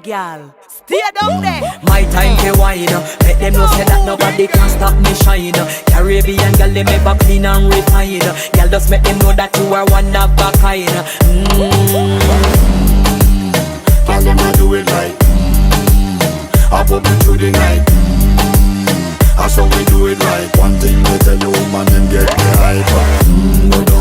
there, girl. Stay down there. My time to wine. Let them know say that nobody can stop me shine. Caribbean girl, they make back clean and refine. Girl, just make them know that you are one of a kind. Girl, them a do it right. I put me through the night. That's how we do it right. One thing they tell you, woman, them get the hype.